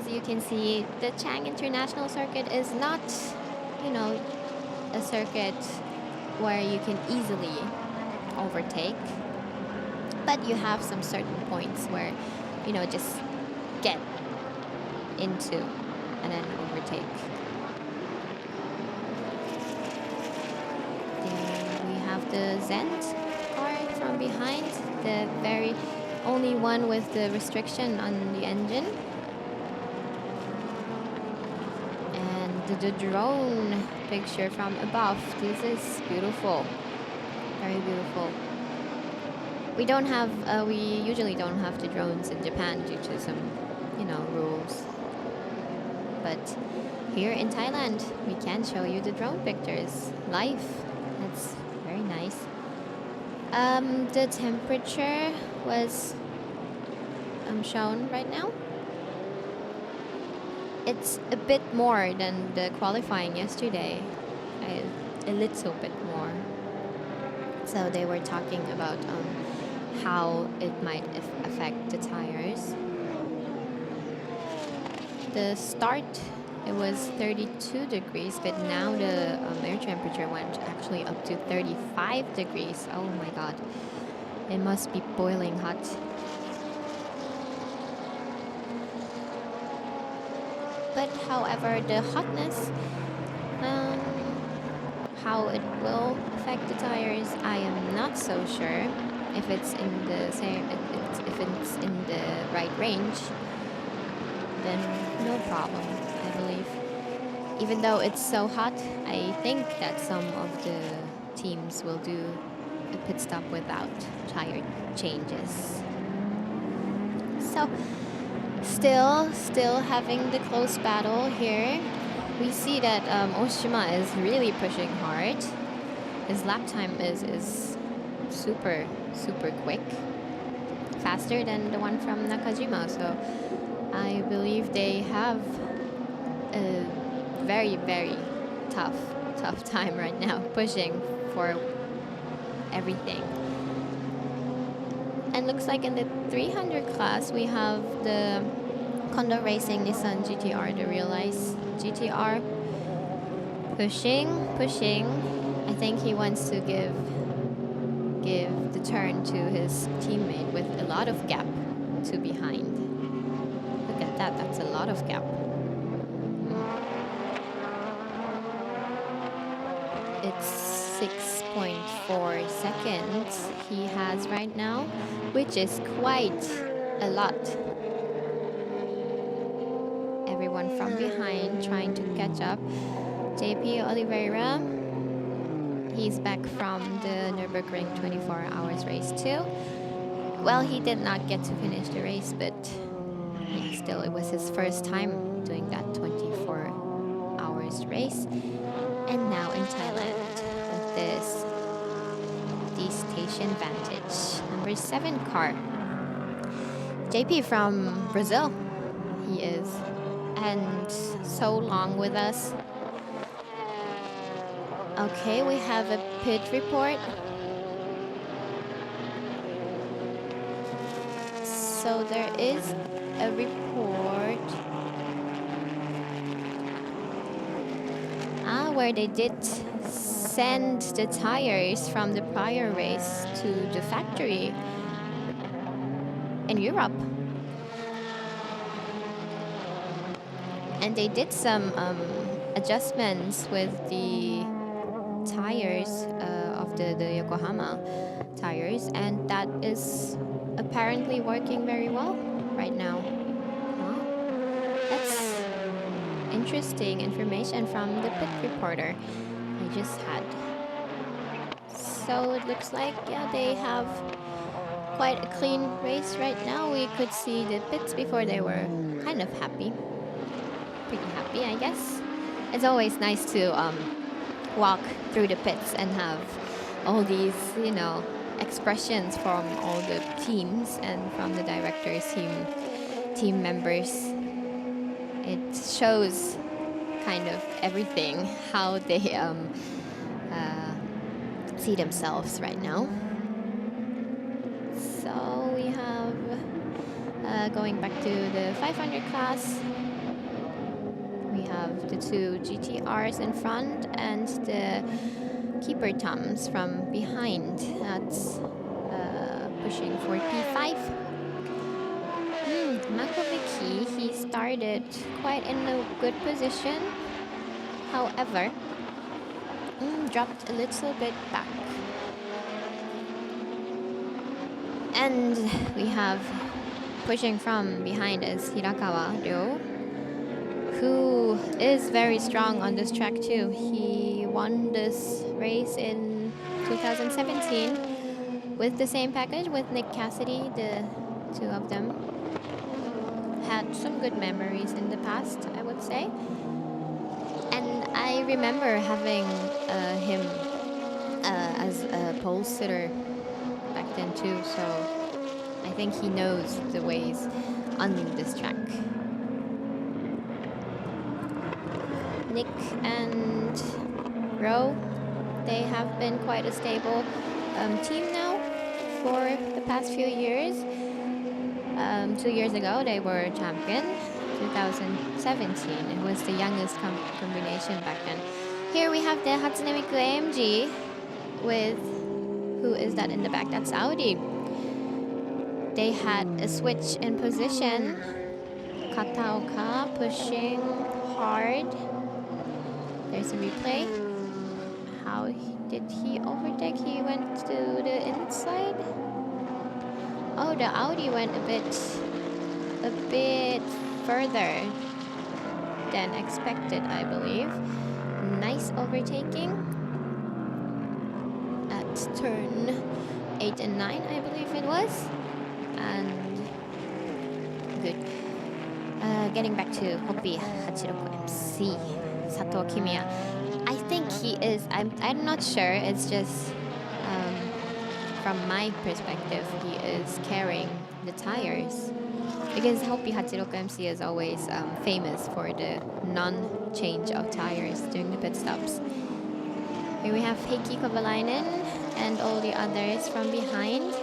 you can see, the Chang International Circuit is not, you know, a circuit where you can easily overtake, but you have some certain points where, you know, just get into and then overtake. Then we have the Zend car from behind, the very only one with the restriction on the engine. And the drone picture from above. This is beautiful. Very beautiful. We usually don't have the drones in Japan due to some, you know, rules. But here in Thailand, we can show you the drone pictures live. That's very nice. The temperature was shown right now. It's a bit more than the qualifying yesterday, a little bit more. So they were talking about how it might affect the tires. The start, it was 32 degrees, but now the air temperature went actually up to 35 degrees. Oh my god, it must be boiling hot. But however, the hotness, how it will affect the tires, I am not so sure. If it's in the if it's in the right range, then no problem, I believe. Even though it's so hot, I think that some of the teams will do a pit stop without tire changes. So still having the close battle here. We see that Oshima is really pushing hard. His lap time is super quick, faster than the one from Nakajima. So I believe they have a very tough time right now, pushing for everything. And looks like in the 300 class we have the Kondo Racing Nissan GTR, the Realize GTR, pushing. I think he wants to give the turn to his teammate with a lot of gap to behind. Look at that, that's a lot of gap. It's 6.4 seconds he has right now, which is quite a lot. Everyone from behind trying to catch up. JP Oliveira, he's back from the Nürburgring 24 hours race too. Well, he did not get to finish the race, but yeah, still it was his first time doing that 24 hours race. And now in Thailand with this D-Station Vantage, number 7 car. JP from Brazil, he is, and so long with us. Okay, we have a pit report. So there is a report where they did send the tires from the prior race to the factory in Europe. And they did some adjustments with the tires of the Yokohama tires, and that is apparently working very well right now. That's interesting information from the pit reporter I just had. So it looks like, yeah, they have quite a clean race right now. We could see the pits before, they were kind of happy. Pretty happy, I guess. It's always nice to walk through the pits and have all these, you know, expressions from all the teams and from the directors, team members. It shows kind of everything, how they see themselves right now. So we have going back to the 500 class. two GTRs in front and the keeper Toms from behind. That's pushing for P5. Makovici, he started quite in a good position. However, dropped a little bit back. And we have pushing from behind is Hirakawa Ryo, who is very strong on this track too. He won this race in 2017 with the same package with Nick Cassidy. The two of them had some good memories in the past, I would say. And I remember having him as a pole sitter back then too, so I think he knows the ways on this track. Nick and Ro, they have been quite a stable team now for the past few years. 2 years ago they were champion, 2017. It was the youngest combination back then. Here we have the Hatsune Miku AMG with, who is that in the back? That's Audi. They had a switch in position. Kataoka pushing hard. There's a replay. How did he overtake? He went to the inside. Oh, the Audi went a bit further than expected, I believe. Nice overtaking at turn 8 and 9, I believe it was. And good. Getting back to Hoppi Hachiroku MC, Sato Kimiya. I think he is, I'm not sure, it's just from my perspective, he is carrying the tires. Because Hoppi Hachiroku MC is always famous for the non-change of tires during the pit stops. Here we have Heikki Kovalainen and all the others from behind.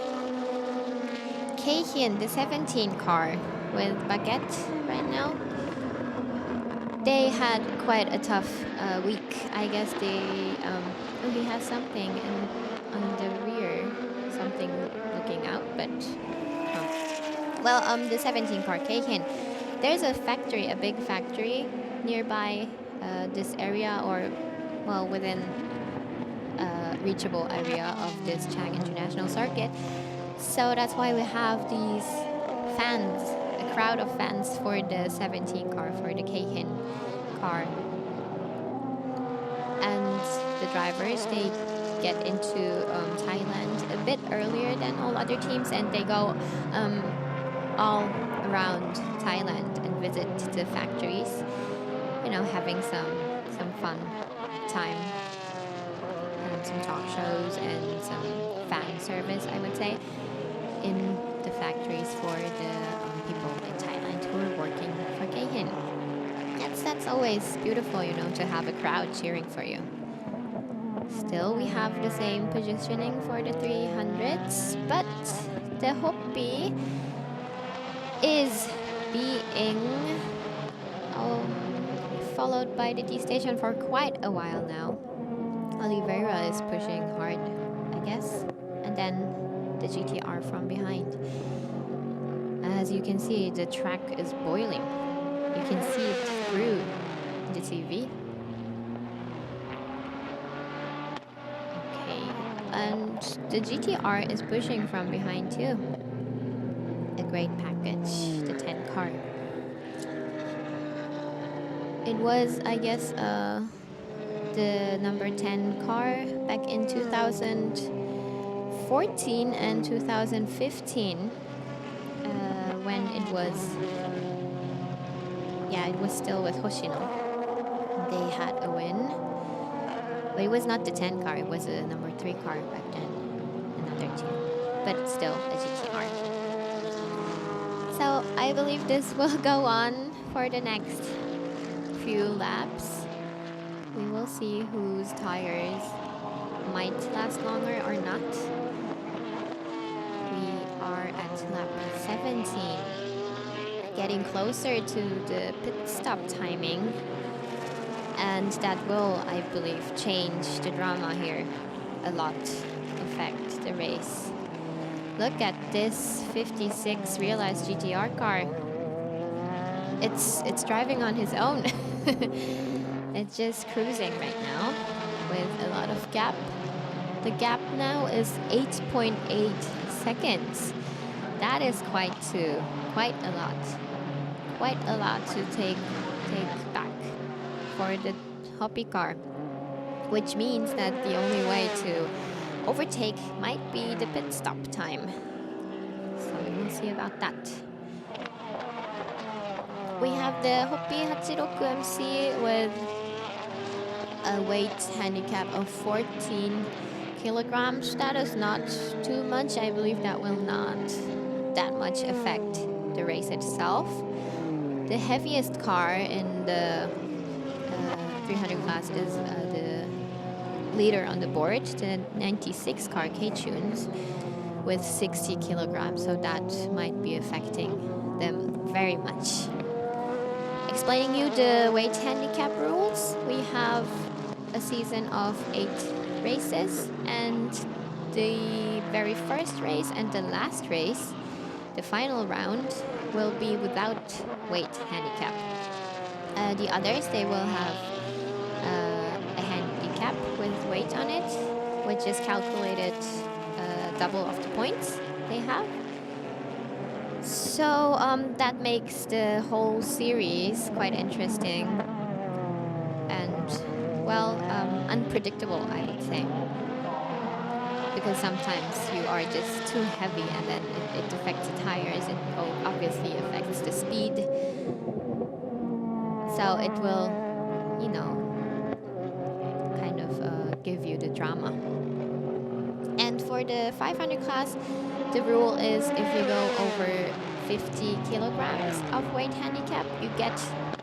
Keihin, the 17 car with Baguette right now. They had quite a tough week. I guess they, he has something on the rear, something looking out, but well, the 17 car Keihin. There's a factory, a big factory nearby this area, or well, within reachable area of this Chang International Circuit. So that's why we have these fans, a crowd of fans for the 17 car, for the Keihin car. And the drivers, they get into Thailand a bit earlier than all other teams, and they go all around Thailand and visit the factories, you know, having some fun time and some talk shows and some fan service, I would say, in the factories for the people in Thailand who are working for Keihin. That's always beautiful, you know, to have a crowd cheering for you. Still, we have the same positioning for the 300s, but the Hoppi is being followed by the D station for quite a while now. Oliveira is pushing hard, I guess, and then the GTR from behind. As you can see, the track is boiling. You can see it through the TV. Okay, and the GTR is pushing from behind too. A great package, the 10 car. It was, I guess, the number 10 car back in 2014 and 2015 when it was, it was still with Hoshino. They had a win, but it was not the 10 car, it was a number 3 car back then, another team, but still a GTR. So I believe this will go on for the next few laps. We will see whose tires might last longer or not. We are at lap 17, getting closer to the pit stop timing. And that will, I believe, change the drama here a lot, affect the race. Look at this 56 realized GTR car. It's driving on his own. It's just cruising right now with a lot of gap. The gap now is 8.8 seconds. That is quite a lot. Quite a lot to take back for the Hoppy car, which means that the only way to overtake might be the pit stop time. So we'll see about that. We have the Hoppy 86 MC with a weight handicap of 14 kilograms. That is not too much. I believe that will not that much affect the race itself. The heaviest car in the 300 class is the leader on the board, the 96 car K-Tunes, with 60 kilograms. So that might be affecting them very much. Explaining you the weight handicap rules, we have a season of 8 races, and the very first race and the last race, the final round, will be without weight handicap. The others, they will have a handicap with weight on it, which is calculated double of the points they have. So that makes the whole series quite interesting and, well, unpredictable, I would say. Because sometimes you are just too heavy and then it affects the tires. It obviously affects the speed. So it will, you know, kind of give you the drama. And for the 500 class, the rule is if you go over 50 kilograms of weight handicap, you get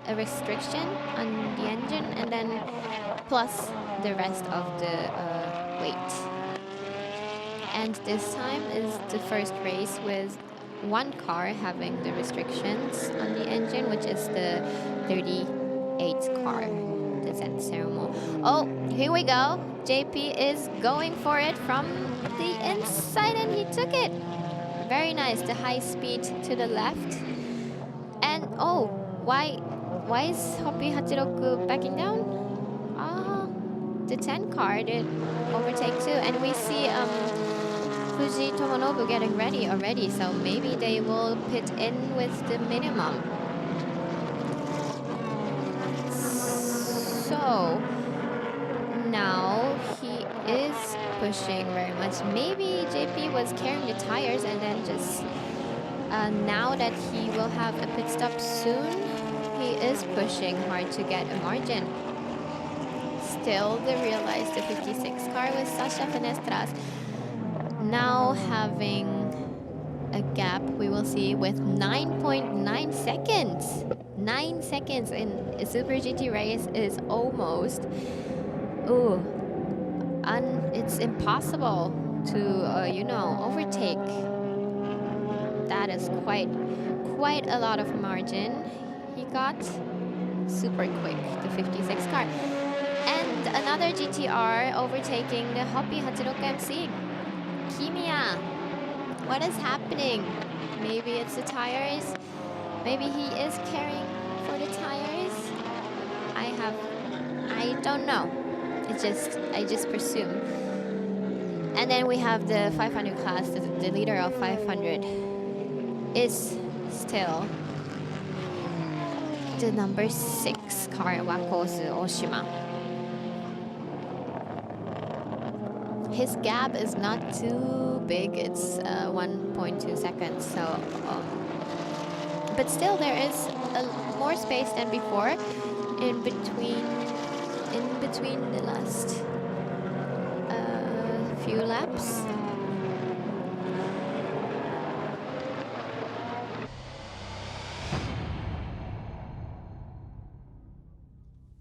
a restriction on the engine and then plus the rest of the weight. And this time is the first race with one car having the restrictions on the engine, which is the 38 car, the Zen Ceremony. Oh, here we go. JP is going for it from the inside and he took it. Very nice, the high speed to the left. And oh, why is Hoppy 86 backing down? The 10 car did overtake too, and we see Fuji Tomonobu getting ready already, so maybe they will pit in with the minimum. So now he is pushing very much. Maybe JP was carrying the tires and then just now that he will have a pit stop soon, he is pushing hard to get a margin. Still, they realized the 56 car with Sasha Fenestras now having a gap, we will see, with 9.9 seconds. 9 seconds in a Super GT race is almost, it's impossible to, you know, overtake. That is quite a lot of margin he got. Super quick, the 56 car. And another GTR overtaking the Hoppy 86 MC. Kimiya, what is happening? Maybe it's the tires. Maybe he is carrying for the tires. I don't know. I just presume. And then we have the 500 class. The leader of 500 is still the number 6 car, Wakosu Oshima. His gap is not too big. It's 1.2 seconds. So, but still, there is more space than before in between the last few laps.